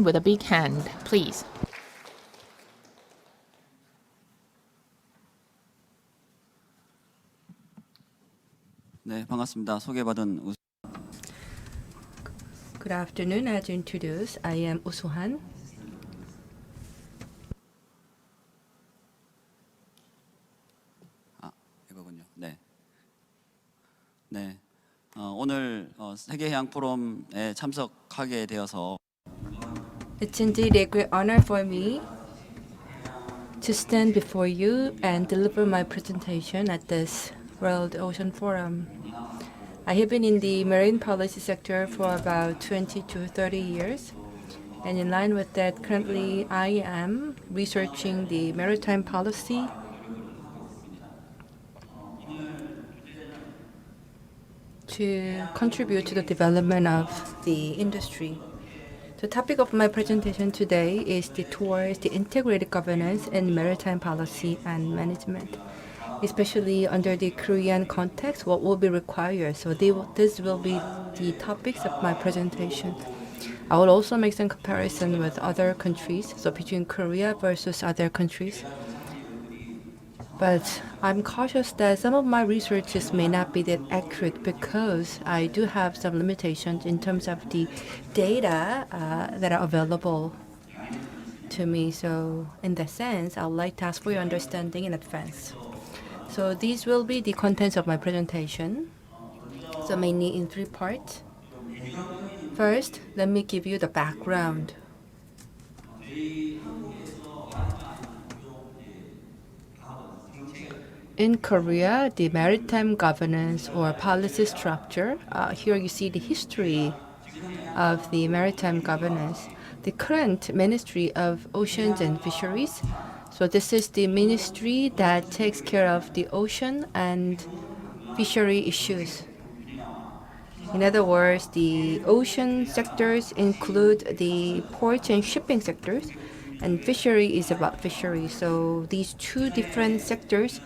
with a big hand, please. 네, 반갑습니다. 소개받은 Good afternoon. As introduced, I am Usuhan. 이거군요. 네. 네. 오늘 세계해양포럼에 참석하게 되어서 It's indeed a great honor for me to stand before you and deliver my presentation at this World Ocean Forum. I have been in the marine policy sector for about 20 to 30 years. And in line with that, currently I am researching the maritime policy to contribute to the development of the industry. The topic of my presentation today is towards the integrated governance in maritime policy and management, especially under the Korean context, what will be required. So this will be the topics of my presentation. I will also make some comparison with other countries, so between Korea versus other countries. But I'm cautious that some of my researches may not be that accurate because I do have some limitations in terms of the data that are available to me. So in that sense, I would like to ask for your understanding in advance. So these will be the contents of my presentation. So mainly in 3 parts. First, let me give you the background. In Korea, the maritime governance or policy structure, here you see the history of the maritime governance. The current Ministry of Oceans and Fisheries, so this is the ministry that takes care of the ocean and fishery issues. In other words, the ocean sectors include the port and shipping sectors, and fishery is about fishery. So these two different sectors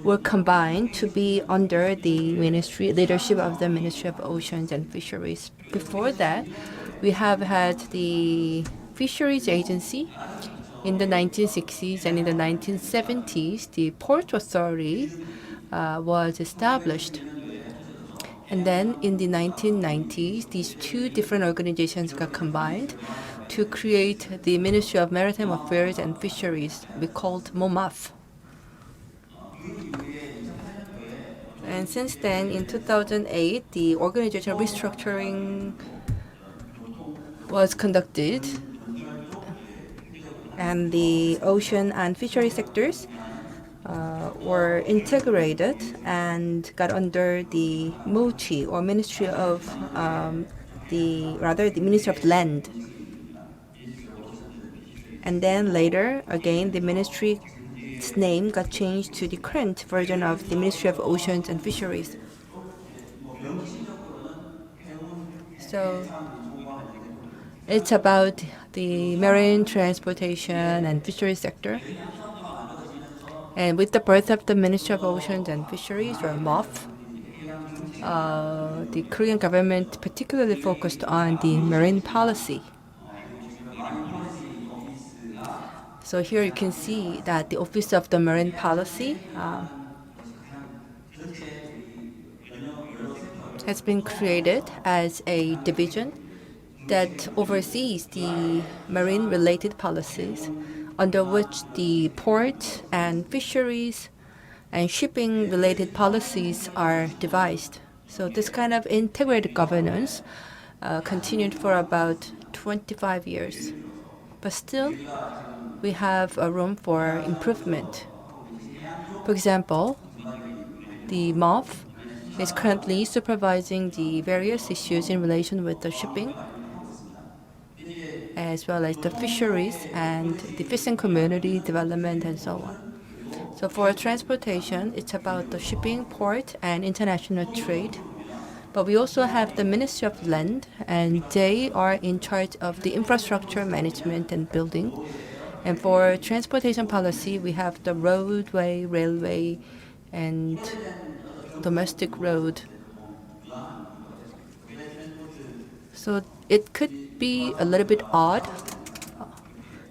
were combined to be under the leadership of the Ministry of Oceans and Fisheries. Before that, we have had the Fisheries Agency. In the 1960s and in the 1970s, the Port Authority was established. And then in the 1990s, these two different organizations got combined to create the Ministry of Maritime Affairs and Fisheries, we called MOMAF. And since then, in 2008, the organizational restructuring was conducted, and the ocean and fishery sectors were integrated and got under the MOCHI, or Ministry of the Ministry of Land. And then later, again, the ministry its name got changed to the current version of the Ministry of Oceans and Fisheries. So it's about the marine transportation and fisheries sector. And with the birth of the Ministry of Oceans and Fisheries, or MOF, the Korean government particularly focused on the marine policy. So here you can see that the Office of the Marine Policy has been created as a division that oversees the marine-related policies, under which the port and fisheries and shipping-related policies are devised. So this kind of integrated governance continued for about 25 years. But still, we have a room for improvement. For example, the MOF is currently supervising the various issues in relation with the shipping, as well as the fisheries and the fishing community development and so on. So for transportation, it's about the shipping, port, and international trade. But we also have the Ministry of Land, and they are in charge of the infrastructure management and building. And for transportation policy, we have the roadway, railway, and domestic road. So it could be a little bit odd.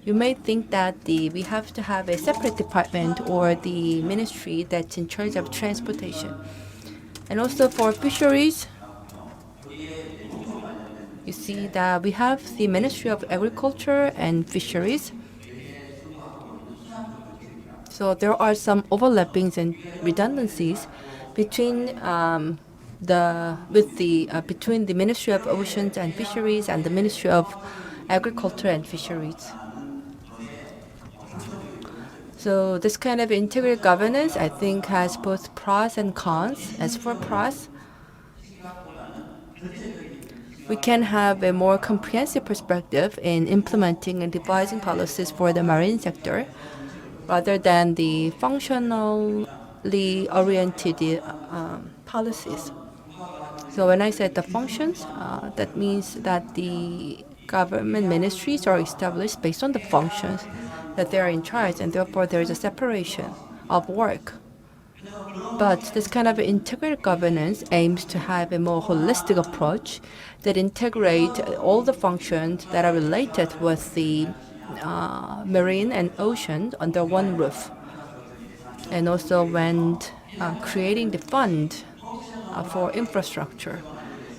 You may think that we have to have a separate department or the ministry that's in charge of transportation. And also for fisheries, you see that we have the Ministry of Agriculture and Fisheries. So there are some overlappings and redundancies between between the Ministry of Oceans and Fisheries and the Ministry of Agriculture and Fisheries. So this kind of integrated governance, I think, has both pros and cons. As for pros, we can have a more comprehensive perspective in implementing and devising policies for the marine sector, rather than the functionally oriented policies. So when I said the functions, that means that the government ministries are established based on the functions that they are in charge, and therefore there is a separation of work. But this kind of integrated governance aims to have a more holistic approach that integrate all the functions that are related with the marine and ocean under one roof. And also when creating the fund for infrastructure.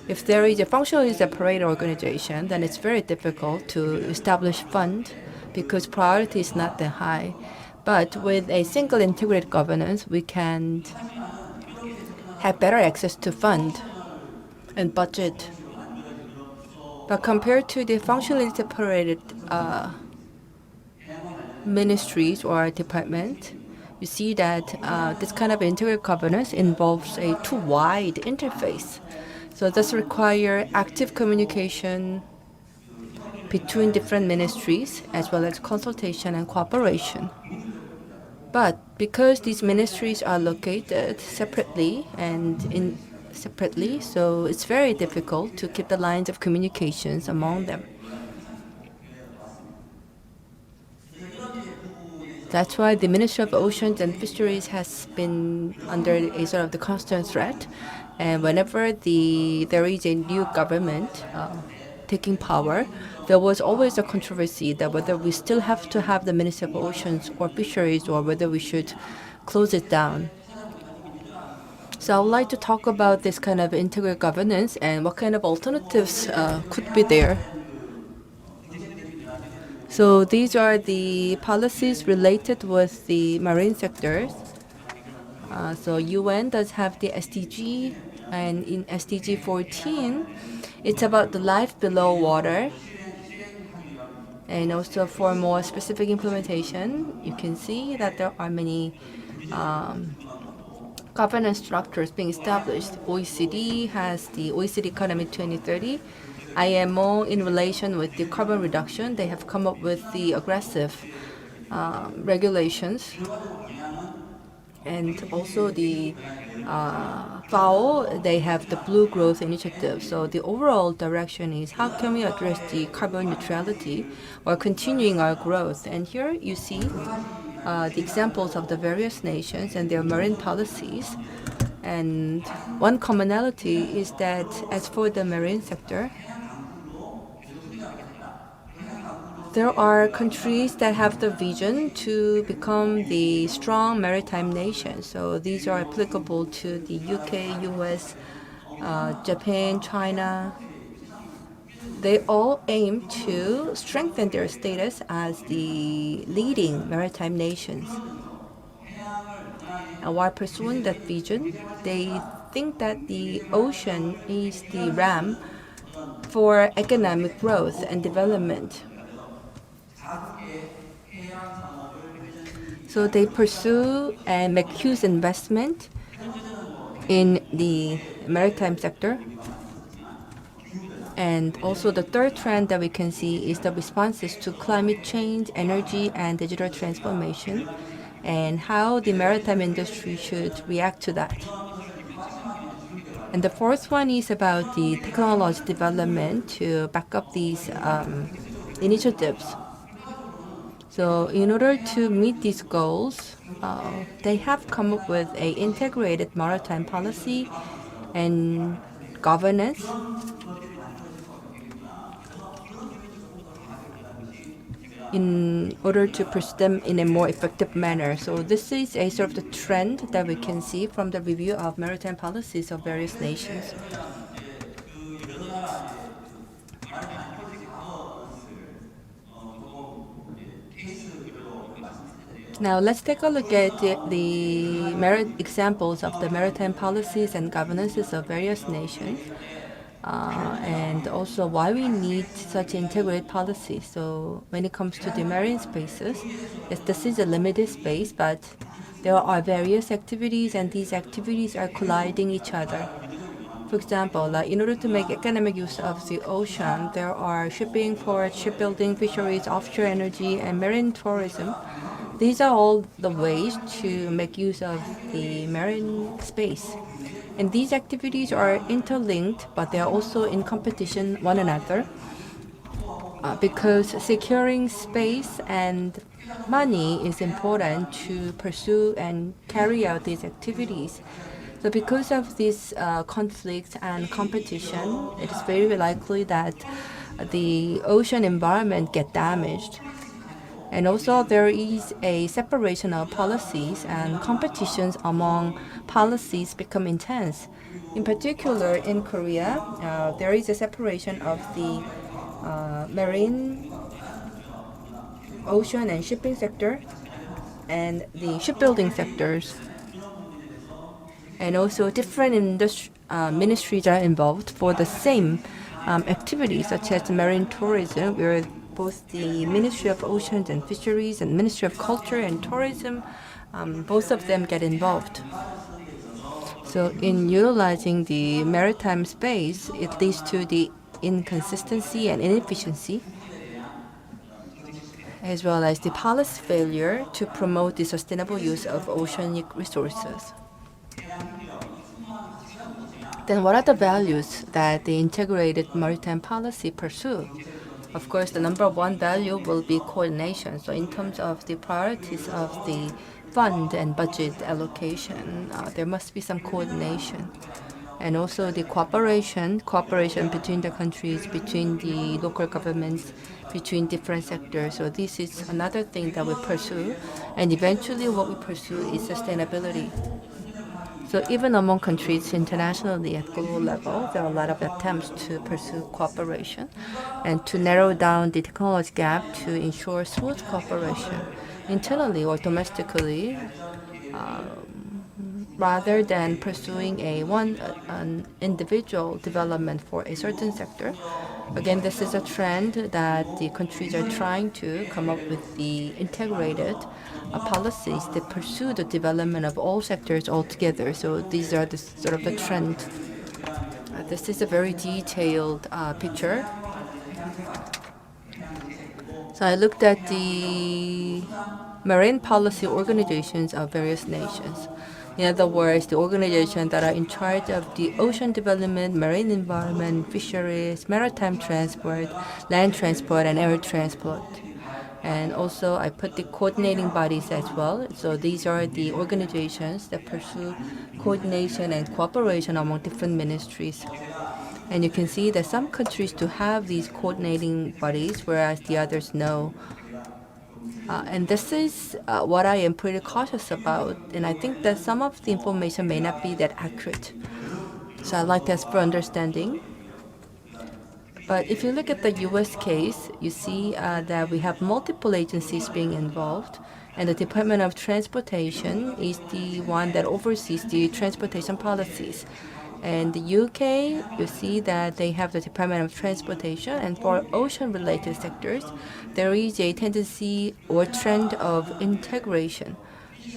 If there is a functionally separated organization, then it's very difficult to establish fund because priority is not that high. But with a single integrated governance, we can have better access to fund and budget. But compared to the functionally separated ministries or department, you see that this kind of integrated governance involves a too wide interface. So it does require active communication between different ministries as well as consultation and cooperation. But because these ministries are located separately so it's very difficult to keep the lines of communications among them. That's why the Ministry of Oceans and Fisheries has been under a sort of the constant threat. And whenever there is a new government taking power, there was always a controversy that whether we still have to have the Ministry of Oceans or Fisheries or whether we should close it down. So I would like to talk about this kind of integrated governance and what kind of alternatives could be there. So these are the policies related with the marine sectors. So UN does have the SDG, and in SDG 14, it's about the life below water. And also for more specific implementation, you can see that there are many governance structures being established. OECD has the OECD Economy 2030. IMO, in relation with the carbon reduction, they have come up with the aggressive regulations. And also the FAO, they have the Blue Growth Initiative. So the overall direction is how can we address the carbon neutrality or continuing our growth. And here you see the examples of the various nations and their marine policies. And one commonality is that as for the marine sector, there are countries that have the vision to become the strong maritime nation. So these are applicable to the UK, US, Japan, China. They all aim to strengthen their status as the leading maritime nations. And while pursuing that vision, they think that the ocean is the ram for economic growth and development. So they pursue and make huge investment in the maritime sector. And also the third trend that we can see is the responses to climate change, energy, and digital transformation, and how the maritime industry should react to that. And the fourth one is about the technology development to back up these initiatives. So in order to meet these goals, they have come up with an integrated maritime policy and governance. in order to pursue them in a more effective manner. So this is a sort of the trend that we can see from the review of maritime policies of various nations. Now let's take a look at the examples of the maritime policies and governances of various nations, and also why we need such integrated policies. So when it comes to the marine spaces, yes, this is a limited space, but there are various activities, and these activities are colliding each other. For example, like in order to make economic use of the ocean, there are shipping, ports, shipbuilding, fisheries, offshore energy, and marine tourism. These are all the ways to make use of the marine space. And these activities are interlinked, but they are also in competition one another, because securing space and money is important to pursue and carry out these activities. So because of this conflict and competition, it is very likely that the ocean environment get damaged. And also there is a separation of policies, and competitions among policies become intense. In particular, in Korea, there is a separation of the marine, ocean and shipping sector and the shipbuilding sectors. And also different ministries are involved for the same activities, such as marine tourism, where both the Ministry of Oceans and Fisheries and Ministry of Culture and Tourism, both of them get involved. So in utilizing the maritime space, it leads to the inconsistency and inefficiency, as well as the policy failure to promote the sustainable use of oceanic resources. Then what are the values that the integrated maritime policy pursue? Of course, the number one value will be coordination. So in terms of the priorities of the fund and budget allocation, there must be some coordination. And also the cooperation between the countries, between the local governments, between different sectors. So this is another thing that we pursue. And eventually what we pursue is sustainability. So even among countries internationally at global level, there are a lot of attempts to pursue cooperation and to narrow down the technology gap to ensure smooth cooperation internally or domestically, rather than pursuing an individual development for a certain sector. Again, this is a trend that the countries are trying to come up with the integrated policies that pursue the development of all sectors altogether. So these are the sort of the trend. This is a very detailed picture. So I looked at the marine policy organizations of various nations. In other words, the organizations that are in charge of the ocean development, marine environment, fisheries, maritime transport, land transport, and air transport. And also I put the coordinating bodies as well. So these are the organizations that pursue coordination and cooperation among different ministries. And you can see that some countries do have these coordinating bodies, whereas the others no. And this is what I am pretty cautious about. And I think that some of the information may not be that accurate. So I'd like to ask for understanding. But if you look at the US case, you see that we have multiple agencies being involved. And the Department of Transportation is the one that oversees the transportation policies. And the UK, you see that they have the Department of Transportation, and for ocean-related sectors, there is a tendency or trend of integration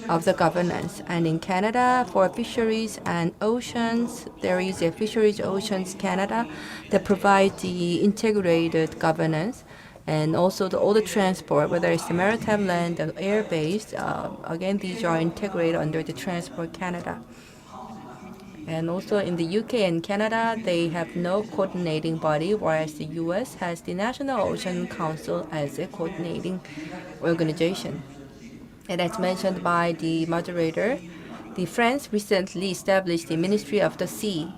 of the governance. And in Canada, for fisheries and oceans, there is a Fisheries Oceans Canada that provides the integrated governance. And also all the transport, whether it's the maritime, land, and air-based, again, these are integrated under the Transport Canada. And also in the UK and Canada, they have no coordinating body, whereas the US has the National Ocean Council as a coordinating organization. And as mentioned by the moderator, France recently established the Ministry of the Sea.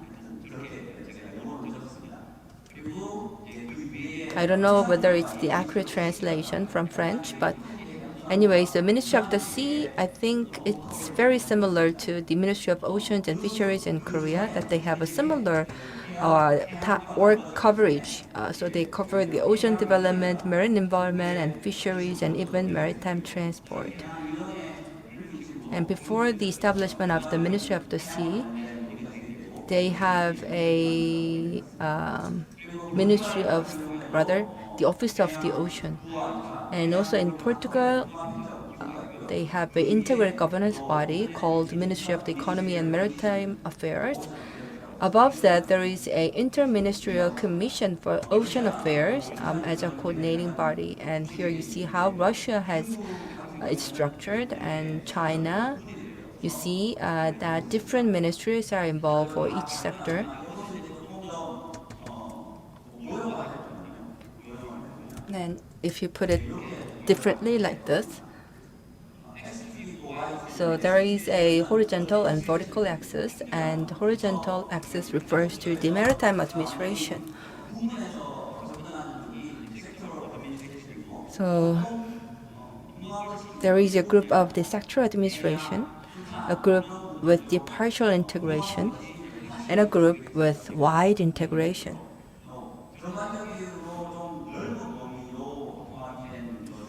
I don't know whether it's the accurate translation from French, but anyways, the Ministry of the Sea, I think it's very similar to the Ministry of Oceans and Fisheries in Korea, that they have a similar work coverage. So they cover the ocean development, marine environment, and fisheries, and even maritime transport. And before the establishment of the Ministry of the Sea, they have a ministry of, rather, the Office of the Ocean. And also in Portugal, they have an integrated governance body called Ministry of the Economy and Maritime Affairs. Above that, there is a interministerial commission for ocean affairs as a coordinating body. And here you see how Russia has it's structured, and China. You see that different ministries are involved for each sector. And if you put it differently like this, so there is a horizontal and vertical axis, and horizontal axis refers to the maritime administration. So there is a group of the sectoral administration, a group with the partial integration, and a group with wide integration.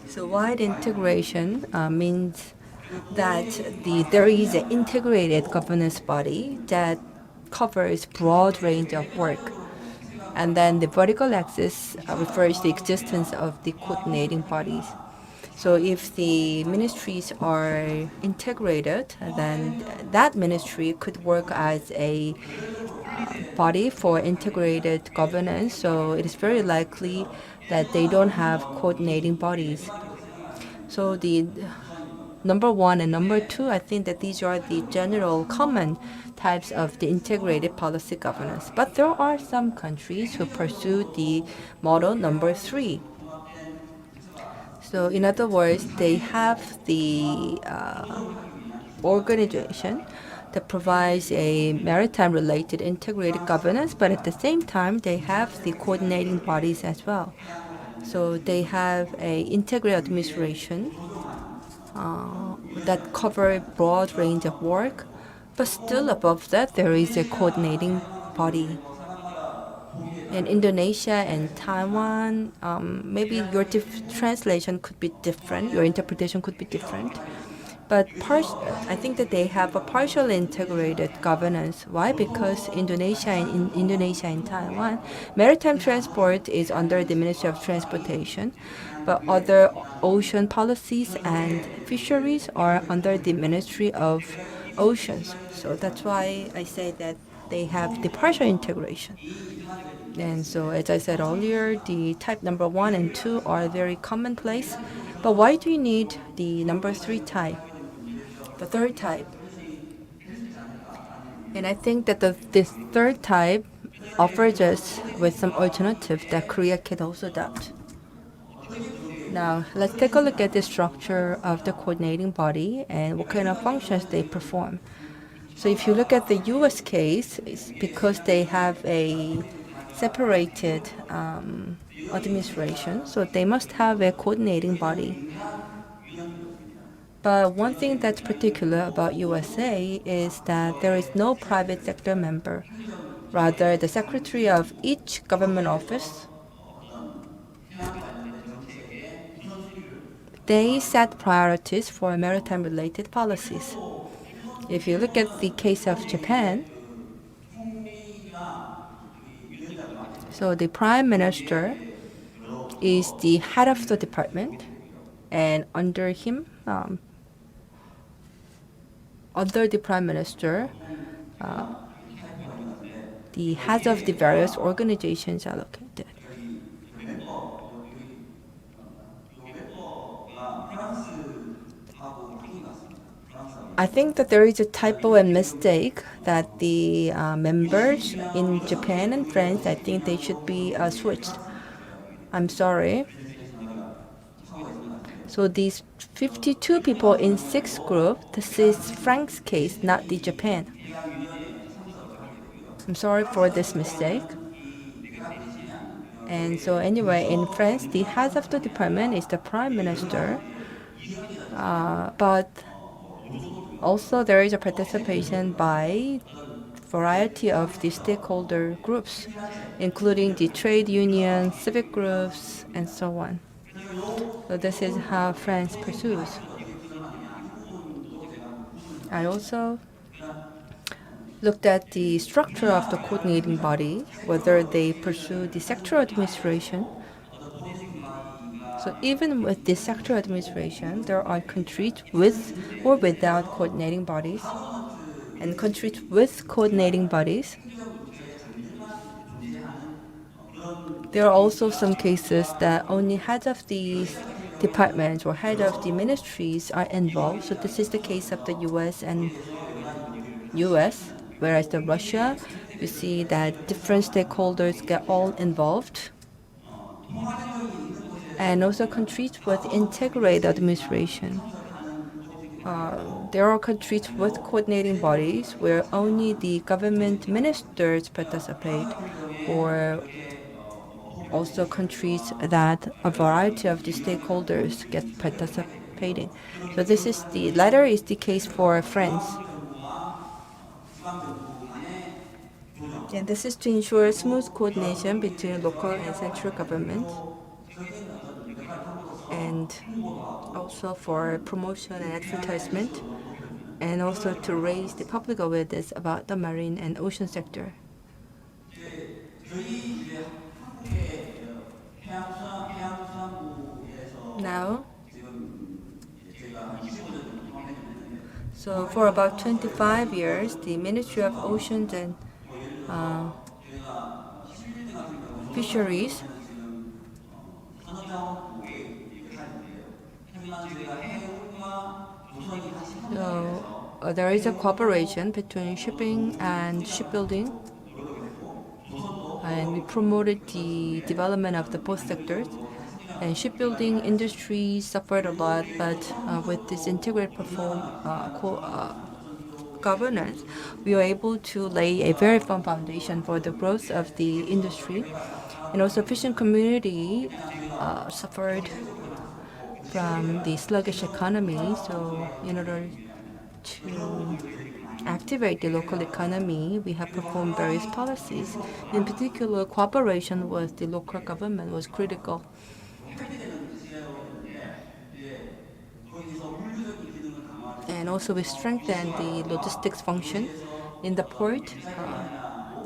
So wide integration means that there is an integrated governance body that covers broad range of work. And then the vertical axis refers to the existence of the coordinating bodies. So if the ministries are integrated, then that ministry could work as a body for integrated governance. So it is very likely that they don't have coordinating bodies. So the number 1 and number 2, I think that these are the general common types of the integrated policy governance. But there are some countries who pursue the model number 3. So in other words, they have the organization that provides a maritime-related integrated governance, but at the same time, they have the coordinating bodies as well. So they have a integrated administration that cover a broad range of work, but still above that, there is a coordinating body. In Indonesia and Taiwan, maybe your translation could be different, your interpretation could be different. But I think that they have a partial integrated governance. Why? Because Indonesia and Taiwan, maritime transport is under the Ministry of Transportation, but other ocean policies and fisheries are under the Ministry of Oceans. So that's why I say that they have the partial integration. And so, as I said earlier, the type number 1 and 2 are very commonplace. But why do you need the number 3 type? The third type. And I think that this third type offers us with some alternative that Korea can also adopt. Now, let's take a look at the structure of the coordinating body and what kind of functions they perform. So if you look at the U.S. case, it's because they have a separated administration, so they must have a coordinating body. But one thing that's particular about USA is that there is no private sector member. Rather, the secretary of each government office, they set priorities for maritime-related policies. If you look at the case of Japan, so the prime minister is the head of the department, and under him, under the prime minister, the heads of the various organizations are located. I think that there is a typo and mistake that the members in Japan and France, I think they should be switched. I'm sorry. So these 52 people in 6 groups, this is Frank's case, not the Japan. I'm sorry for this mistake. And so anyway, in France, the head of the department is the prime minister. But also there is a participation by variety of the stakeholder groups, including the trade unions, civic groups, and so on. So this is how France pursues. I also looked at the structure of the coordinating body, whether they pursue the sectoral administration. So even with the sectoral administration, there are countries with or without coordinating bodies. And countries with coordinating bodies, there are also some cases that only heads of these departments or head of the ministries are involved. So this is the case of the US, whereas the Russia, you see that different stakeholders get all involved. And also countries with integrated administration. There are countries with coordinating bodies where only the government ministers participate, or also countries that a variety of the stakeholders get participating. So this is the latter is the case for France. And this is to ensure smooth coordination between local and central governments, and also for promotion and advertisement, and also to raise the public awareness about the marine and ocean sector. Now, so for about 25 years, the Ministry of Oceans and Fisheries there is a cooperation between shipping and shipbuilding, and we promoted the development of the both sectors. And shipbuilding industry suffered a lot, but with this integrated governance, we were able to lay a very firm foundation for the growth of the industry. And also fishing community suffered from the sluggish economy. So in order to activate the local economy, we have performed various policies. In particular, cooperation with the local government was critical. And also we strengthened the logistics function in the port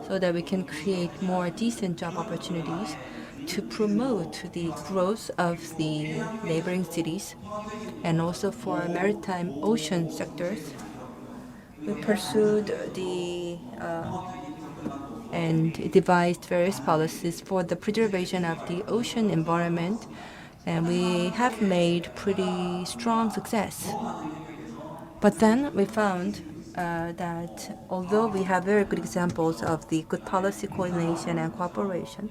so that we can create more decent job opportunities to promote the growth of the neighboring cities. And also for maritime ocean sectors, we pursued and devised various policies for the preservation of the ocean environment, and we have made pretty strong success. But then we found that although we have very good examples of the good policy coordination and cooperation,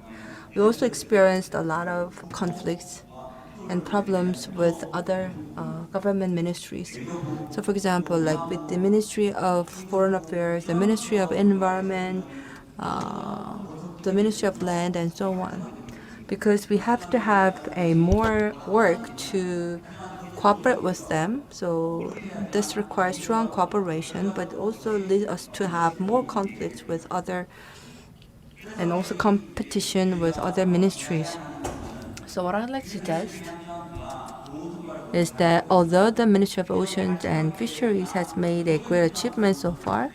we also experienced a lot of conflicts and problems with other government ministries. So for example, like with the Ministry of Foreign Affairs, the Ministry of Environment, the Ministry of Land, and so on. Because we have to have a more work to cooperate with them. So this requires strong cooperation, but also leads us to have more conflicts with other, and also competition with other ministries. So what I'd like to suggest is that although the Ministry of Oceans and Fisheries has made a great achievement so far,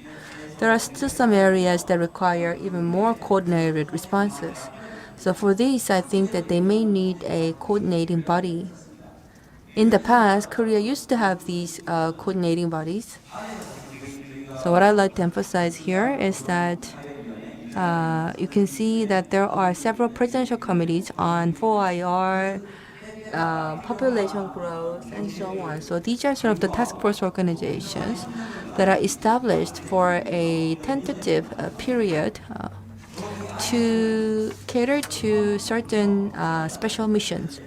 there are still some areas that require even more coordinated responses. So for these, I think that they may need a coordinating body. In the past, Korea used to have these coordinating bodies. So what I'd like to emphasize here is that you can see that there are several presidential committees on 4IR, population growth, and so on. So these are sort of the task force organizations that are established for a tentative period to cater to certain special missions.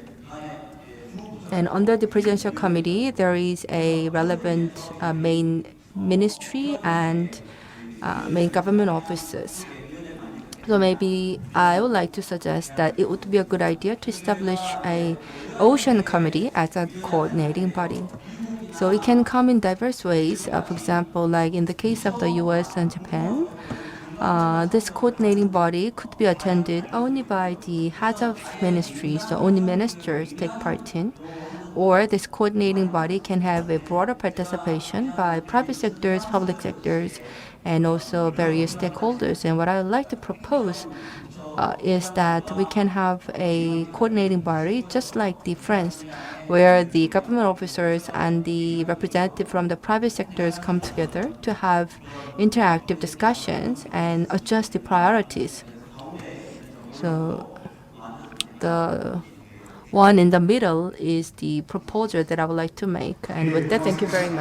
And under the presidential committee, there is a relevant main ministry and main government offices. So maybe I would like to suggest that it would be a good idea to establish a ocean committee as a coordinating body. So it can come in diverse ways. For example, like in the case of the U.S. and Japan, this coordinating body could be attended only by the heads of ministries, so only ministers take part in. Or this coordinating body can have a broader participation by private sectors, public sectors, and also various stakeholders. And what I would like to propose is that we can have a coordinating body just like the France, where the government officers and the representative from the private sectors come together to have interactive discussions and adjust the priorities. So the one in the middle is the proposal that I would like to make. And with that, thank you very much.